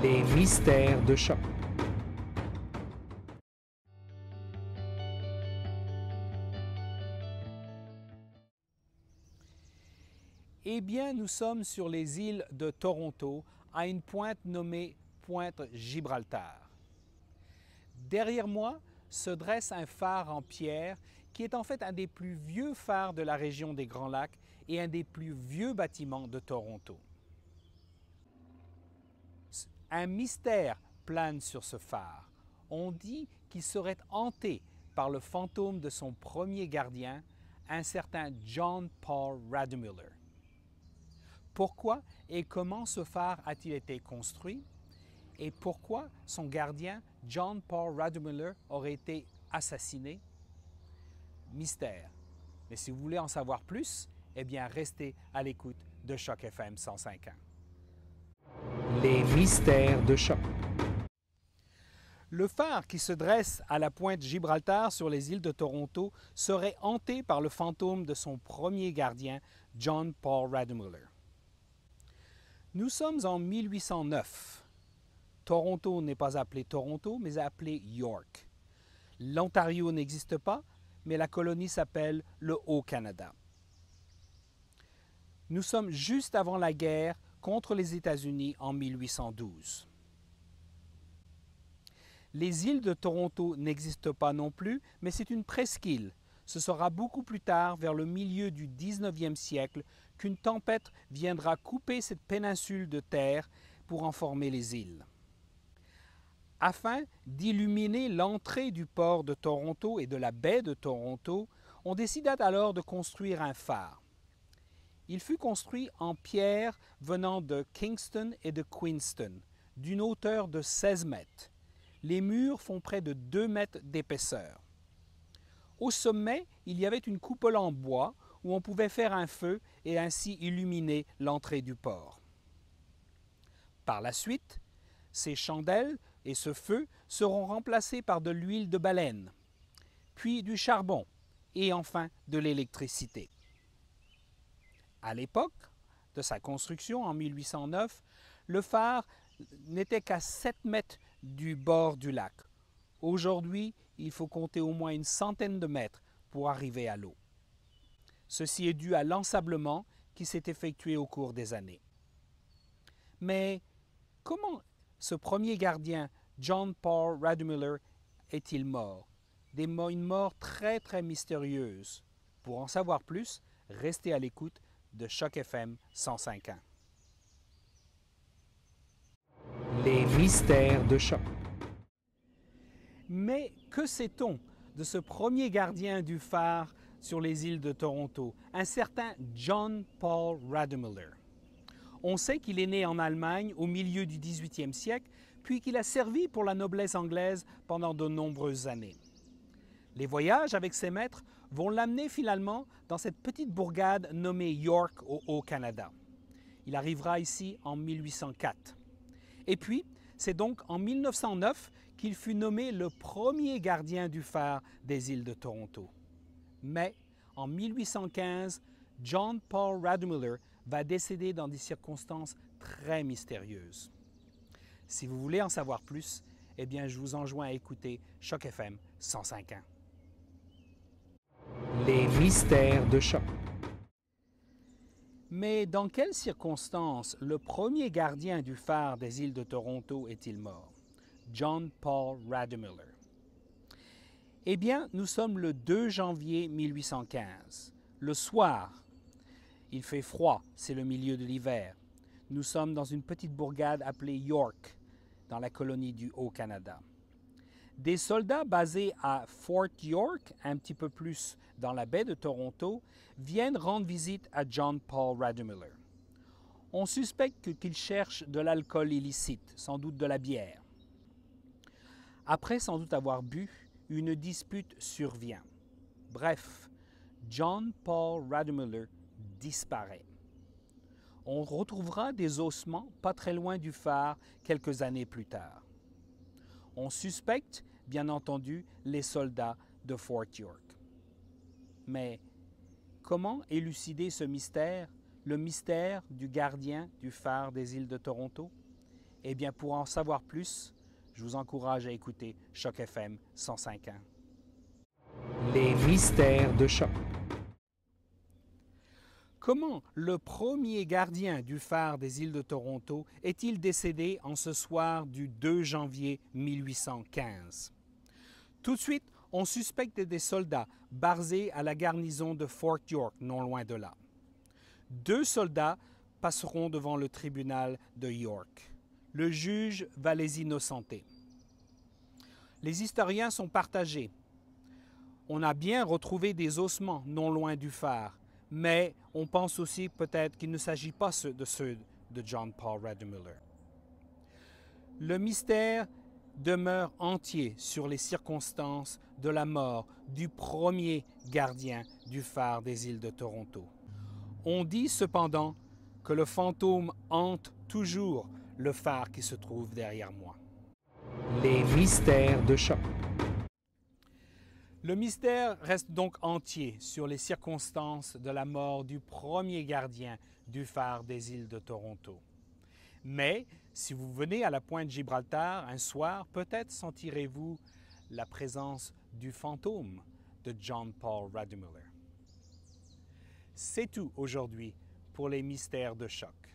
Les mystères de Choc. Eh bien, nous sommes sur les îles de Toronto, à une pointe nommée Pointe Gibraltar. Derrière moi se dresse un phare en pierre qui est en fait un des plus vieux phares de la région des Grands Lacs et un des plus vieux bâtiments de Toronto. Un mystère plane sur ce phare. On dit qu'il serait hanté par le fantôme de son premier gardien, un certain John Paul Rademüller. Pourquoi et comment ce phare a-t-il été construit? Et pourquoi son gardien, John Paul Rademüller, aurait été assassiné? Mystère. Mais si vous voulez en savoir plus, eh bien restez à l'écoute de Choc FM 105.1. Les mystères de Choc. Le phare qui se dresse à la pointe Gibraltar sur les îles de Toronto serait hanté par le fantôme de son premier gardien, John Paul Rademüller. Nous sommes en 1809. Toronto n'est pas appelé Toronto, mais appelé York. L'Ontario n'existe pas, mais la colonie s'appelle le Haut-Canada. Nous sommes juste avant la guerre contre les États-Unis en 1812. Les îles de Toronto n'existent pas non plus, mais c'est une presqu'île. Ce sera beaucoup plus tard, vers le milieu du 19e siècle, qu'une tempête viendra couper cette péninsule de terre pour en former les îles. Afin d'illuminer l'entrée du port de Toronto et de la baie de Toronto, on décida alors de construire un phare. Il fut construit en pierre venant de Kingston et de Queenston, d'une hauteur de 16 mètres. Les murs font près de 2 mètres d'épaisseur. Au sommet, il y avait une coupole en bois où on pouvait faire un feu et ainsi illuminer l'entrée du port. Par la suite, ces chandelles et ce feu seront remplacés par de l'huile de baleine, puis du charbon et enfin de l'électricité. À l'époque de sa construction en 1809, le phare n'était qu'à 7 mètres du bord du lac. Aujourd'hui, il faut compter au moins une centaine de mètres pour arriver à l'eau. Ceci est dû à l'ensablement qui s'est effectué au cours des années. Mais comment ce premier gardien, John Paul Rademüller, est-il mort? Une mort très mystérieuse. Pour en savoir plus, restez à l'écoute de Choc FM 105.1. Les mystères de Choc. Mais que sait-on de ce premier gardien du phare sur les îles de Toronto, un certain John Paul Rademüller? On sait qu'il est né en Allemagne au milieu du 18e siècle, puis qu'il a servi pour la noblesse anglaise pendant de nombreuses années. Les voyages avec ses maîtres vont l'amener finalement dans cette petite bourgade nommée York au Haut-Canada. Il arrivera ici en 1804. Et puis, c'est donc en 1909 qu'il fut nommé le premier gardien du phare des îles de Toronto. Mais en 1815, John Paul Rademüller va décéder dans des circonstances très mystérieuses. Si vous voulez en savoir plus, eh bien, je vous enjoins à écouter Choc FM 105.1. Les mystères de Choc. Mais dans quelles circonstances le premier gardien du phare des îles de Toronto est-il mort? John Paul Rademüller. Eh bien, nous sommes le 2 janvier 1815. Le soir, il fait froid, c'est le milieu de l'hiver. Nous sommes dans une petite bourgade appelée York, dans la colonie du Haut-Canada. Des soldats basés à Fort York, un petit peu plus dans la baie de Toronto, viennent rendre visite à John Paul Rademüller. On suspecte qu'il cherche de l'alcool illicite, sans doute de la bière. Après sans doute avoir bu, une dispute survient. Bref, John Paul Rademüller disparaît. On retrouvera des ossements pas très loin du phare quelques années plus tard. On suspecte, bien entendu, les soldats de Fort York. Mais comment élucider ce mystère, le mystère du gardien du phare des îles de Toronto? Eh bien, pour en savoir plus, je vous encourage à écouter Choc FM 105.1. Les mystères de Choc. Comment le premier gardien du phare des îles de Toronto est-il décédé en ce soir du 2 janvier 1815? Tout de suite, on suspecte des soldats basés à la garnison de Fort York, non loin de là. 2 soldats passeront devant le tribunal de York. Le juge va les innocenter. Les historiens sont partagés. On a bien retrouvé des ossements non loin du phare, mais on pense aussi peut-être qu'il ne s'agit pas de ceux de John Paul Rademüller. Le mystère demeure entier sur les circonstances de la mort du premier gardien du phare des îles de Toronto. On dit cependant que le fantôme hante toujours le phare qui se trouve derrière moi. Les mystères de Choc. Le mystère reste donc entier sur les circonstances de la mort du premier gardien du phare des îles de Toronto. Mais si vous venez à la pointe Gibraltar un soir, peut-être sentirez-vous la présence du fantôme de John Paul Rademüller. C'est tout aujourd'hui pour les mystères de Choc.